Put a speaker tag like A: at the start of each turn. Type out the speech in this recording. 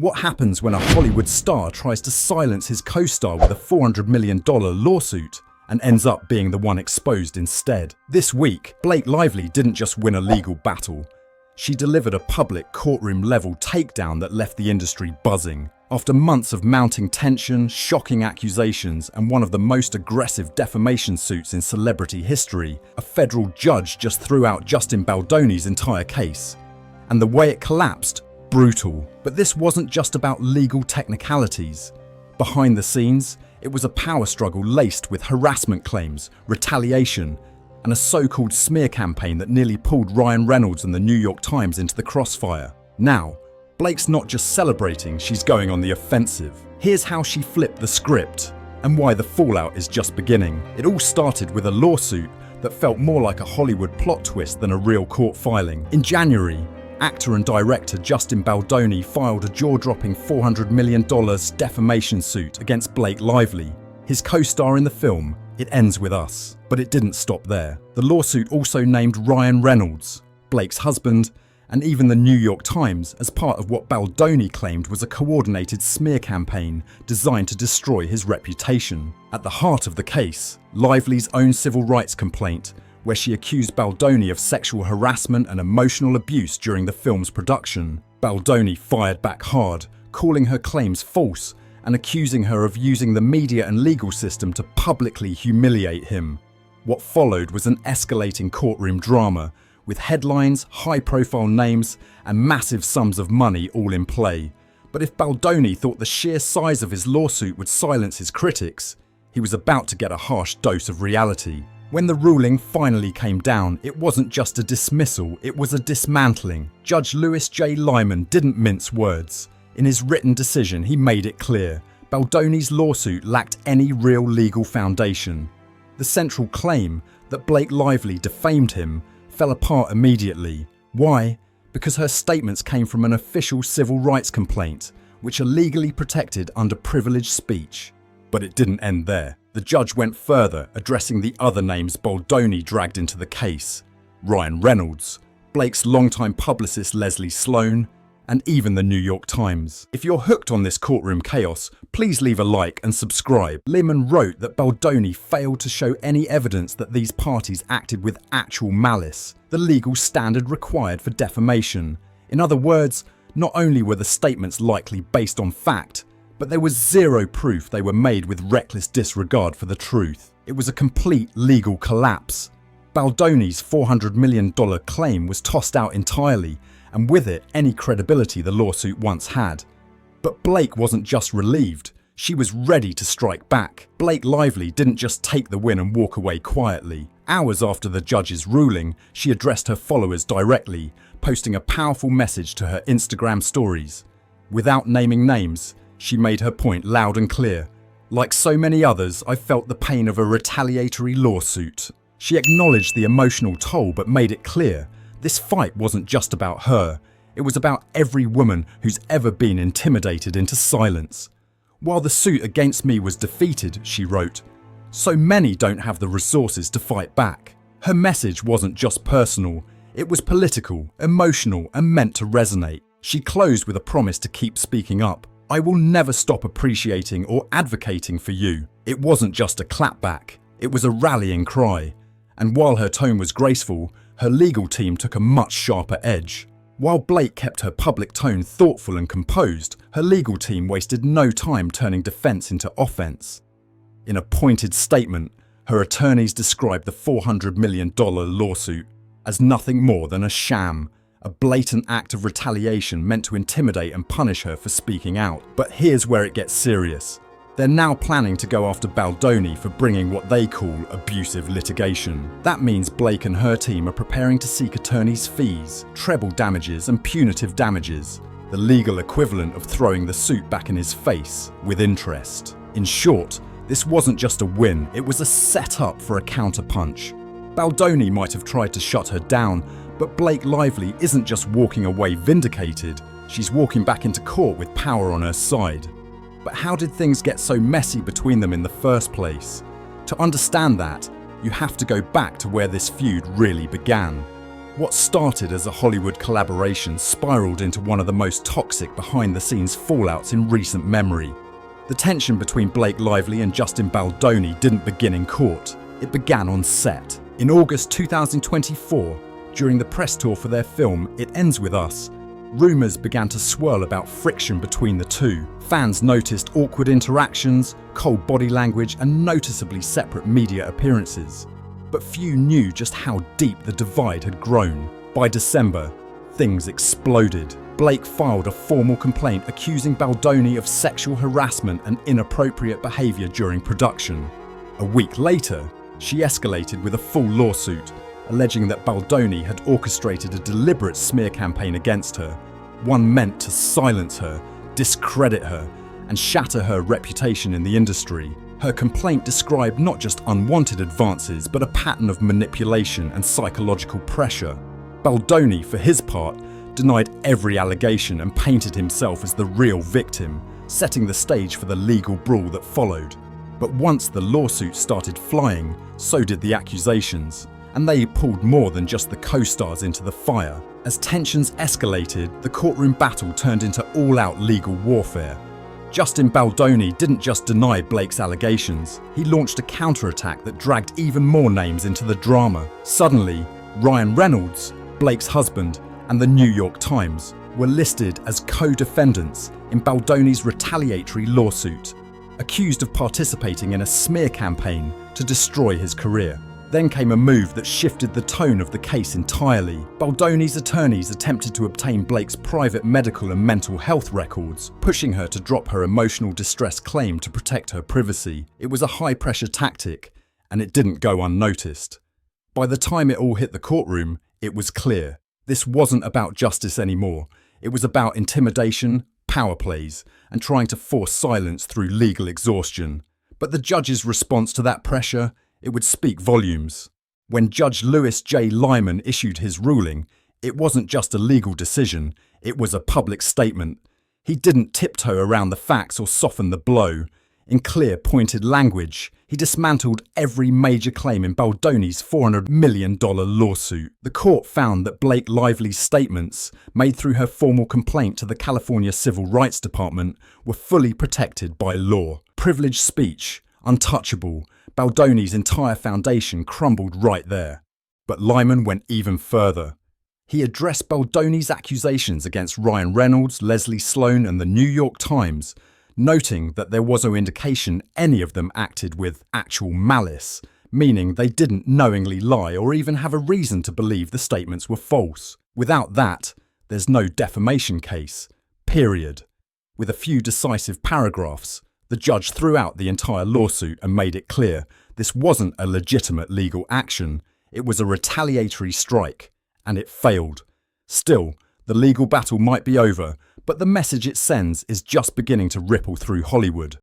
A: What happens when a Hollywood star tries to silence his co-star with a $400 million lawsuit and ends up being the one exposed instead? This week, Blake Lively didn't just win a legal battle. She delivered a public courtroom-level takedown that left the industry buzzing. After months of mounting tension, shocking accusations, and one of the most aggressive defamation suits in celebrity history, a federal judge just threw out Justin Baldoni's entire case. And the way it collapsed, brutal. But this wasn't just about legal technicalities. Behind the scenes, it was a power struggle laced with harassment claims, retaliation, and a so-called smear campaign that nearly pulled Ryan Reynolds and the New York Times into the crossfire. Now, Blake's not just celebrating, she's going on the offensive. Here's how she flipped the script, and why the fallout is just beginning. It all started with a lawsuit that felt more like a Hollywood plot twist than a real court filing. In January, actor and director Justin Baldoni filed a jaw-dropping $400 million defamation suit against Blake Lively, his co-star in the film It Ends With Us. But it didn't stop there. The lawsuit also named Ryan Reynolds, Blake's husband, and even the New York Times as part of what Baldoni claimed was a coordinated smear campaign designed to destroy his reputation. At the heart of the case, Lively's own civil rights complaint, where she accused Baldoni of sexual harassment and emotional abuse during the film's production. Baldoni fired back hard, calling her claims false and accusing her of using the media and legal system to publicly humiliate him. What followed was an escalating courtroom drama, with headlines, high-profile names, and massive sums of money all in play. But if Baldoni thought the sheer size of his lawsuit would silence his critics, he was about to get a harsh dose of reality. When the ruling finally came down, it wasn't just a dismissal, it was a dismantling. Judge Louis J. Lyman didn't mince words. In his written decision, he made it clear Baldoni's lawsuit lacked any real legal foundation. The central claim that Blake Lively defamed him fell apart immediately. Why? Because her statements came from an official civil rights complaint, which are legally protected under privileged speech. But it didn't end there. The judge went further, addressing the other names Baldoni dragged into the case: Ryan Reynolds, Blake's longtime publicist Leslie Sloan, and even the New York Times. If you're hooked on this courtroom chaos, please leave a like and subscribe. Lyman wrote that Baldoni failed to show any evidence that these parties acted with actual malice, the legal standard required for defamation. In other words, not only were the statements likely based on fact, but there was zero proof they were made with reckless disregard for the truth. It was a complete legal collapse. Baldoni's $400 million claim was tossed out entirely, and with it, any credibility the lawsuit once had. But Blake wasn't just relieved, she was ready to strike back. Blake Lively didn't just take the win and walk away quietly. Hours after the judge's ruling, she addressed her followers directly, posting a powerful message to her Instagram stories. Without naming names, she made her point loud and clear. Like so many others, I felt the pain of a retaliatory lawsuit. She acknowledged the emotional toll but made it clear this fight wasn't just about her. It was about every woman who's ever been intimidated into silence. While the suit against me was defeated, she wrote, so many don't have the resources to fight back. Her message wasn't just personal, it was political, emotional, and meant to resonate. She closed with a promise to keep speaking up. I will never stop appreciating or advocating for you. It wasn't just a clapback, it was a rallying cry. And while her tone was graceful, her legal team took a much sharper edge. While Blake kept her public tone thoughtful and composed, her legal team wasted no time turning defense into offense. In a pointed statement, her attorneys described the $400 million lawsuit as nothing more than a sham, a blatant act of retaliation meant to intimidate and punish her for speaking out. But here's where it gets serious. They're now planning to go after Baldoni for bringing what they call abusive litigation. That means Blake and her team are preparing to seek attorneys' fees, treble damages and punitive damages, the legal equivalent of throwing the suit back in his face with interest. In short, this wasn't just a win, it was a setup for a counterpunch. Baldoni might have tried to shut her down, but Blake Lively isn't just walking away vindicated, she's walking back into court with power on her side. But how did things get so messy between them in the first place? To understand that, you have to go back to where this feud really began. What started as a Hollywood collaboration spiraled into one of the most toxic behind-the-scenes fallouts in recent memory. The tension between Blake Lively and Justin Baldoni didn't begin in court, it began on set. In August 2024, during the press tour for their film It Ends With Us, rumours began to swirl about friction between the two. Fans noticed awkward interactions, cold body language, and noticeably separate media appearances. But few knew just how deep the divide had grown. By December, things exploded. Blake filed a formal complaint accusing Baldoni of sexual harassment and inappropriate behaviour during production. A week later, she escalated with a full lawsuit, alleging that Baldoni had orchestrated a deliberate smear campaign against her, one meant to silence her, discredit her, and shatter her reputation in the industry. Her complaint described not just unwanted advances, but a pattern of manipulation and psychological pressure. Baldoni, for his part, denied every allegation and painted himself as the real victim, setting the stage for the legal brawl that followed. But once the lawsuit started flying, so did the accusations, and they pulled more than just the co-stars into the fire. As tensions escalated, the courtroom battle turned into all-out legal warfare. Justin Baldoni didn't just deny Blake's allegations, he launched a counterattack that dragged even more names into the drama. Suddenly, Ryan Reynolds, Blake's husband, and the New York Times were listed as co-defendants in Baldoni's retaliatory lawsuit, accused of participating in a smear campaign to destroy his career. Then came a move that shifted the tone of the case entirely. Baldoni's attorneys attempted to obtain Blake's private medical and mental health records, pushing her to drop her emotional distress claim to protect her privacy. It was a high-pressure tactic, and it didn't go unnoticed. By the time it all hit the courtroom, it was clear. This wasn't about justice anymore. It was about intimidation, power plays, and trying to force silence through legal exhaustion. But the judge's response to that pressure, it would speak volumes. When Judge Louis J. Lyman issued his ruling, it wasn't just a legal decision, it was a public statement. He didn't tiptoe around the facts or soften the blow. In clear, pointed language, he dismantled every major claim in Baldoni's $400 million lawsuit. The court found that Blake Lively's statements, made through her formal complaint to the California Civil Rights Department, were fully protected by law. Privileged speech, untouchable, Baldoni's entire foundation crumbled right there. But Lyman went even further. He addressed Baldoni's accusations against Ryan Reynolds, Leslie Sloan, and the New York Times, noting that there was no indication any of them acted with actual malice, meaning they didn't knowingly lie or even have a reason to believe the statements were false. Without that, there's no defamation case, period. With a few decisive paragraphs, the judge threw out the entire lawsuit and made it clear this wasn't a legitimate legal action, it was a retaliatory strike, and it failed. Still, the legal battle might be over, but the message it sends is just beginning to ripple through Hollywood.